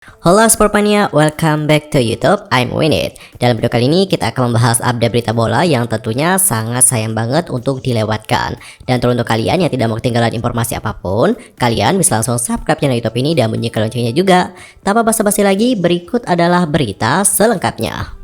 Halo Sportmania, welcome back to YouTube, I'm Winit. Dalam video kali ini kita akan membahas update berita bola yang tentunya sangat sayang banget untuk dilewatkan. Dan teruntuk kalian yang tidak mau ketinggalan informasi apapun, kalian bisa langsung subscribe channel YouTube ini dan bunyikan loncengnya juga. Tanpa basa-basi lagi, berikut adalah berita selengkapnya.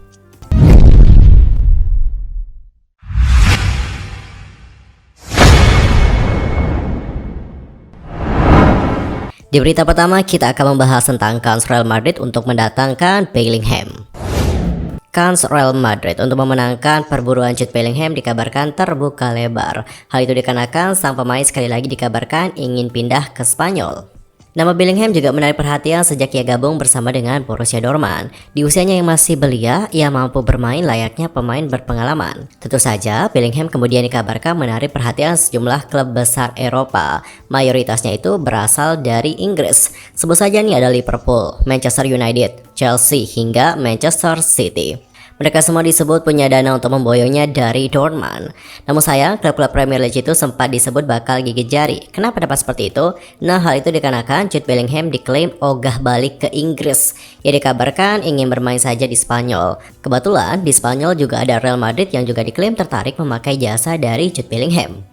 Di berita pertama, kita akan membahas tentang kans Real Madrid untuk mendatangkan Bellingham. Kans Real Madrid untuk memenangkan perburuan Jude Bellingham dikabarkan terbuka lebar. Hal itu dikarenakan sang pemain sekali lagi dikabarkan ingin pindah ke Spanyol. Nama Bellingham juga menarik perhatian sejak ia gabung bersama dengan Borussia Dortmund. Di usianya yang masih belia, ia mampu bermain layaknya pemain berpengalaman. Tentu saja, Bellingham kemudian dikabarkan menarik perhatian sejumlah klub besar Eropa. Mayoritasnya itu berasal dari Inggris. Sebut saja nih ada Liverpool, Manchester United, Chelsea, hingga Manchester City. Mereka semua disebut punya dana untuk memboyongnya dari Dortmund. Namun sayang, klub-klub Premier League itu sempat disebut bakal gigit jari. Kenapa dapat seperti itu? Nah, hal itu dikarenakan Jude Bellingham diklaim ogah balik ke Inggris. Ia dikabarkan ingin bermain saja di Spanyol. Kebetulan di Spanyol juga ada Real Madrid yang juga diklaim tertarik memakai jasa dari Jude Bellingham.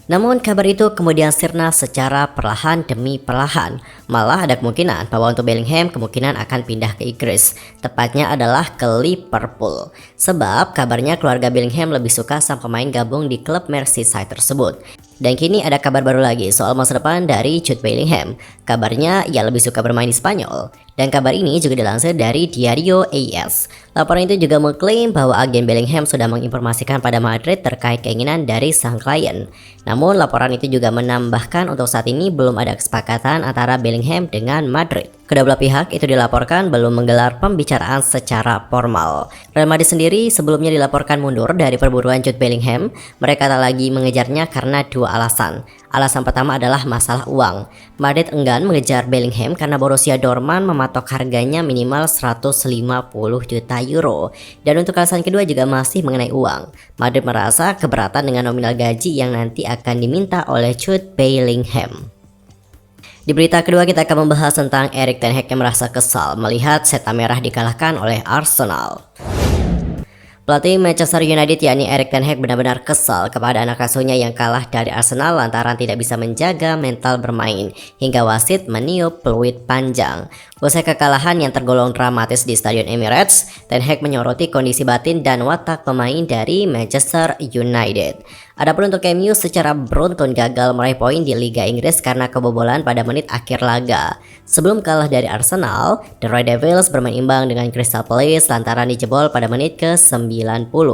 Namun kabar itu kemudian sirna secara perlahan demi perlahan. Malah ada kemungkinan bahwa untuk Bellingham kemungkinan akan pindah ke Inggris. Tepatnya adalah ke Liverpool. Sebab kabarnya keluarga Bellingham lebih suka sang pemain gabung di klub Merseyside tersebut. Dan kini ada kabar baru lagi soal masa depan dari Jude Bellingham. Kabarnya ia lebih suka bermain di Spanyol. Dan kabar ini juga dilansir dari Diario AS. Laporan itu juga mengklaim bahwa agen Bellingham sudah menginformasikan pada Madrid terkait keinginan dari sang klien. Namun laporan itu juga menambahkan untuk saat ini belum ada kesepakatan antara Bellingham dengan Madrid. Kedua belah pihak itu dilaporkan belum menggelar pembicaraan secara formal. Real Madrid sendiri sebelumnya dilaporkan mundur dari perburuan Jude Bellingham. Mereka tak lagi mengejarnya karena dua alasan. Alasan pertama adalah masalah uang. Madrid enggan mengejar Bellingham karena Borussia Dortmund mematok harganya minimal 150 juta euro. Dan untuk alasan kedua juga masih mengenai uang. Madrid merasa keberatan dengan nominal gaji yang nanti akan diminta oleh Jude Bellingham. Di berita kedua kita akan membahas tentang Erik ten Hag yang merasa kesal melihat setan merah dikalahkan oleh Arsenal. Pelatih Manchester United yakni Erik ten Hag benar-benar kesal kepada anak asuhnya yang kalah dari Arsenal lantaran tidak bisa menjaga mental bermain hingga wasit meniup peluit panjang. Usai kekalahan yang tergolong dramatis di Stadion Emirates, ten Hag menyoroti kondisi batin dan watak pemain dari Manchester United. Adapun untuk MU secara beruntun gagal meraih poin di Liga Inggris karena kebobolan pada menit akhir laga. Sebelum kalah dari Arsenal, The Red Devils bermain imbang dengan Crystal Palace lantaran dijebol pada menit ke-90.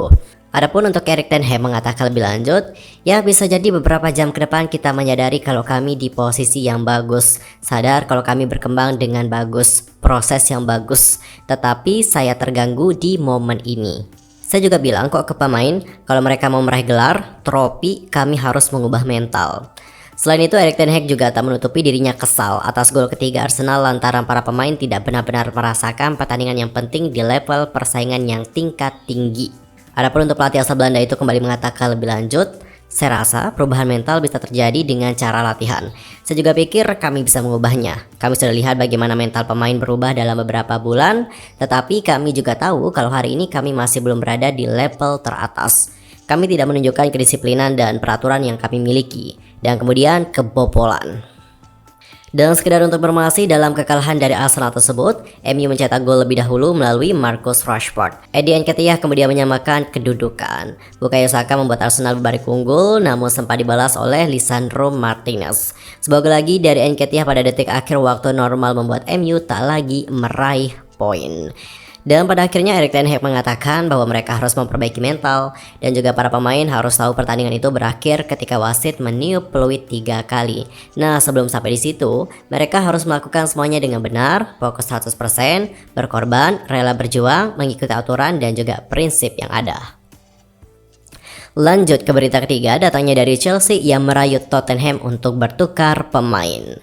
Adapun untuk Erik ten Hag mengatakan lebih lanjut, ya bisa jadi beberapa jam ke depan kita menyadari kalau kami di posisi yang bagus, sadar kalau kami berkembang dengan bagus, proses yang bagus, tetapi saya terganggu di momen ini. Saya juga bilang kok ke pemain, kalau mereka mau meraih gelar, trofi, kami harus mengubah mental. Selain itu, Erik ten Hag juga tak menutupi dirinya kesal atas gol ketiga Arsenal lantaran para pemain tidak benar-benar merasakan pertandingan yang penting di level persaingan yang tingkat tinggi. Adapun untuk pelatih asal Belanda itu kembali mengatakan lebih lanjut, saya rasa perubahan mental bisa terjadi dengan cara latihan. Saya juga pikir kami bisa mengubahnya. Kami sudah lihat bagaimana mental pemain berubah dalam beberapa bulan, tetapi kami juga tahu kalau hari ini kami masih belum berada di level teratas. Kami tidak menunjukkan kedisiplinan dan peraturan yang kami miliki, dan kemudian kebobolan. Dan sekedar untuk informasi, dalam kekalahan dari Arsenal tersebut, MU mencetak gol lebih dahulu melalui Marcus Rashford. Eddie Nketiah kemudian menyamakan kedudukan. Bukayo Saka membuat Arsenal berbalik unggul, namun sempat dibalas oleh Lisandro Martinez. Sebuah gol lagi dari Nketiah pada detik akhir waktu normal membuat MU tak lagi meraih poin. Dan pada akhirnya Erik ten Hag mengatakan bahwa mereka harus memperbaiki mental dan juga para pemain harus tahu pertandingan itu berakhir ketika wasit meniup peluit 3 kali. Nah, sebelum sampai di situ, mereka harus melakukan semuanya dengan benar, fokus 100%, berkorban, rela berjuang, mengikuti aturan dan juga prinsip yang ada. Lanjut ke berita ketiga, datangnya dari Chelsea yang merayu Tottenham untuk bertukar pemain.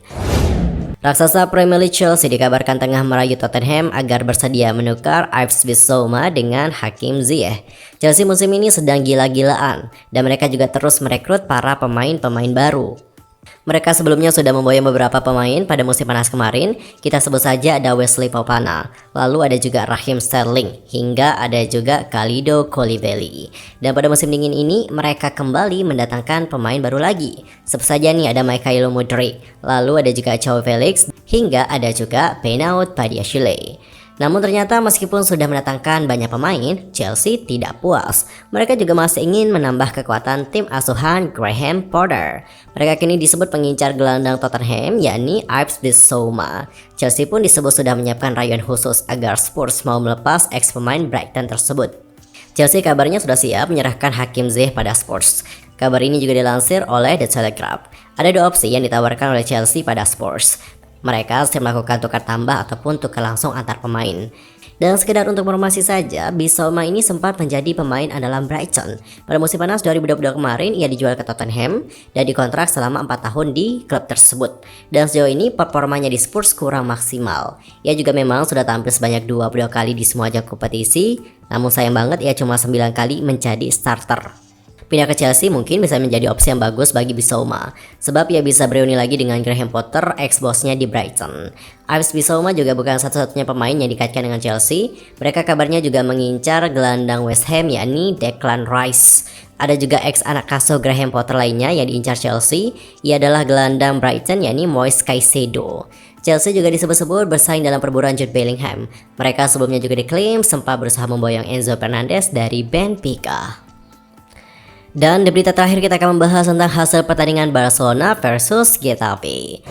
Raksasa Premier League Chelsea dikabarkan tengah merayu Tottenham agar bersedia menukar Yves Bissouma dengan Hakim Ziyech. Chelsea musim ini sedang gila-gilaan dan mereka juga terus merekrut para pemain-pemain baru. Mereka sebelumnya sudah memboyong beberapa pemain pada musim panas kemarin. Kita sebut saja ada Wesley Fofana, lalu ada juga Raheem Sterling, hingga ada juga Kalidou Koulibaly. Dan pada musim dingin ini mereka kembali mendatangkan pemain baru lagi. Sebut saja nih ada Mykhailo Mudryk, lalu ada juga Joao Felix, hingga ada juga Benoit Badiashile. Namun ternyata meskipun sudah mendatangkan banyak pemain, Chelsea tidak puas. Mereka juga masih ingin menambah kekuatan tim asuhan Graham Potter. Mereka kini disebut pengincar gelandang Tottenham, yakni Yves Bissouma. Chelsea pun disebut sudah menyiapkan rayuan khusus agar Spurs mau melepas ex pemain Brighton tersebut. Chelsea kabarnya sudah siap menyerahkan Hakim Ziyech pada Spurs. Kabar ini juga dilansir oleh The Telegraph. Ada dua opsi yang ditawarkan oleh Chelsea pada Spurs. Mereka siap melakukan tukar tambah ataupun tukar langsung antar pemain. Dan sekedar untuk informasi saja, Bissouma ini sempat menjadi pemain andalan Brighton. Pada musim panas 2022 kemarin, ia dijual ke Tottenham dan dikontrak selama 4 tahun di klub tersebut. Dan sejauh ini performanya di Spurs kurang maksimal. Ia juga memang sudah tampil sebanyak 22 kali di semua ajang kompetisi, namun sayang banget ia cuma 9 kali menjadi starter. Pindah ke Chelsea mungkin bisa menjadi opsi yang bagus bagi Bissouma, sebab ia bisa bereuni lagi dengan Graham Potter, ex-bosnya di Brighton. Yves Bissouma juga bukan satu-satunya pemain yang dikaitkan dengan Chelsea. Mereka kabarnya juga mengincar gelandang West Ham, yakni Declan Rice. Ada juga ex anak asuh Graham Potter lainnya yang diincar Chelsea. Ia adalah gelandang Brighton, yakni Moise Caicedo. Chelsea juga disebut-sebut bersaing dalam perburuan Jude Bellingham. Mereka sebelumnya juga diklaim sempat berusaha memboyong Enzo Fernandez dari Benfica. Dan di berita terakhir kita akan membahas tentang hasil pertandingan Barcelona versus Getafe.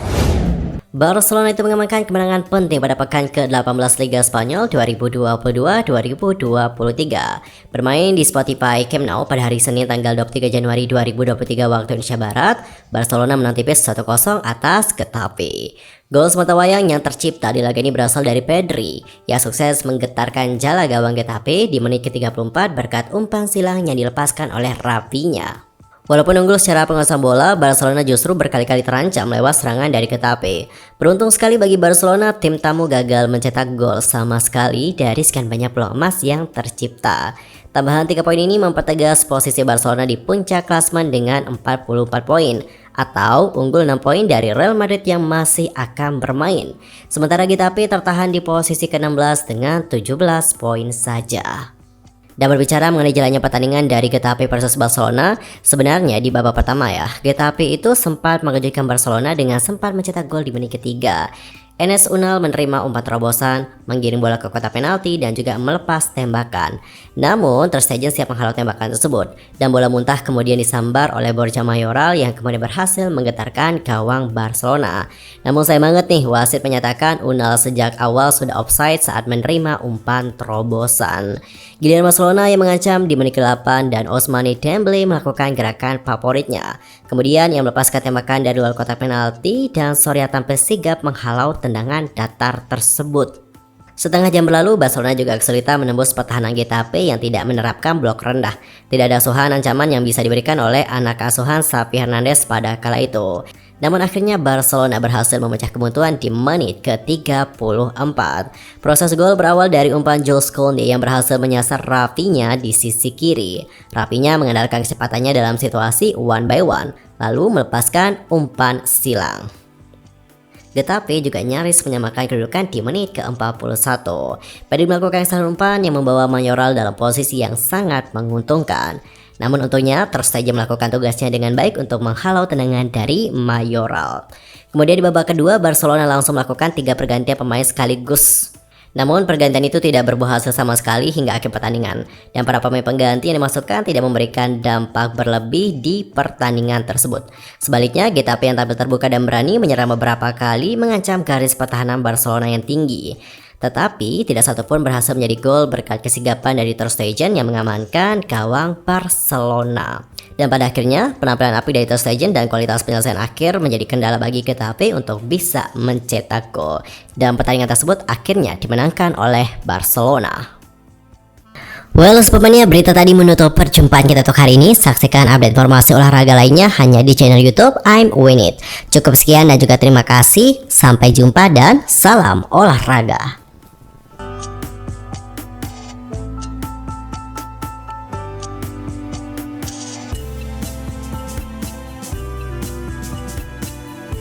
Barcelona itu mengamankan kemenangan penting pada pekan ke-18 Liga Spanyol 2022-2023. Bermain di Spotify Camp Nou pada hari Senin tanggal 23 Januari 2023 waktu Indonesia Barat, Barcelona menang tipis 1-0 atas Getafe. Gol sematawayang yang tercipta di laga ini berasal dari Pedri, yang sukses menggetarkan jala gawang Getafe di menit ke-34 berkat umpan silang yang dilepaskan oleh Rafinha. Walaupun unggul secara penguasaan bola, Barcelona justru berkali-kali terancam lewat serangan dari Getafe. Beruntung sekali bagi Barcelona, tim tamu gagal mencetak gol sama sekali dari sekian banyak peluang emas yang tercipta. Tambahan 3 poin ini mempertegas posisi Barcelona di puncak klasemen dengan 44 poin, atau unggul 6 poin dari Real Madrid yang masih akan bermain. Sementara Getafe tertahan di posisi ke-16 dengan 17 poin saja. Dan berbicara mengenai jalannya pertandingan dari Getafe versus Barcelona, sebenarnya di babak pertama ya, Getafe itu sempat mengejutkan Barcelona dengan sempat mencetak gol di menit ketiga. Enes Unal menerima umpan terobosan, menggiring bola ke kotak penalti dan juga melepas tembakan. Namun Ter Stegen siap menghalau tembakan tersebut dan bola muntah kemudian disambar oleh Borja Mayoral yang kemudian berhasil menggetarkan gawang Barcelona. Namun sayang banget nih, wasit menyatakan Unal sejak awal sudah offside saat menerima umpan terobosan. Giliran Barcelona yang mengancam di menit ke-8 dan Ousmane Dembélé melakukan gerakan favoritnya. Kemudian yang melepaskan tembakan dari luar kotak penalti dan Soria tampil sigap menghalau tendangan datar tersebut. Setengah jam berlalu, Barcelona juga kesulitan menembus pertahanan Getafe yang tidak menerapkan blok rendah. Tidak ada asuhan ancaman yang bisa diberikan oleh anak asuhan Xavi Hernandez pada kala itu. Namun akhirnya Barcelona berhasil memecah kebuntuan di menit ke-34. Proses gol berawal dari umpan Jules Koundé yang berhasil menyasar Rafinha di sisi kiri. Rafinha mengandalkan kecepatannya dalam situasi one by one, lalu melepaskan umpan silang. Getafe juga nyaris menyamakan kedudukan di menit ke-41. Pedri melakukan kesalahan umpan yang membawa Mayoral dalam posisi yang sangat menguntungkan. Namun untungnya Ter Stegen melakukan tugasnya dengan baik untuk menghalau tendangan dari Mayoral. Kemudian di babak kedua, Barcelona langsung melakukan 3 pergantian pemain sekaligus. Namun pergantian itu tidak berbuah hasil sama sekali hingga akhir pertandingan. Dan para pemain pengganti yang dimasukkan tidak memberikan dampak berlebih di pertandingan tersebut. Sebaliknya, Getafe yang tampil terbuka dan berani menyerang beberapa kali mengancam garis pertahanan Barcelona yang tinggi. Tetapi tidak satupun berhasil menjadi gol berkat kesigapan dari Ter Stegen yang mengamankan gawang Barcelona. Dan pada akhirnya penampilan apik dari Ter Stegen dan kualitas penyelesaian akhir menjadi kendala bagi Getafe untuk bisa mencetak gol. Dan pertandingan tersebut akhirnya dimenangkan oleh Barcelona. Well, sebelumnya berita tadi menutup perjumpaan kita untuk hari ini. Saksikan update informasi olahraga lainnya hanya di channel YouTube I'm Win It. Cukup sekian dan juga terima kasih. Sampai jumpa dan salam olahraga.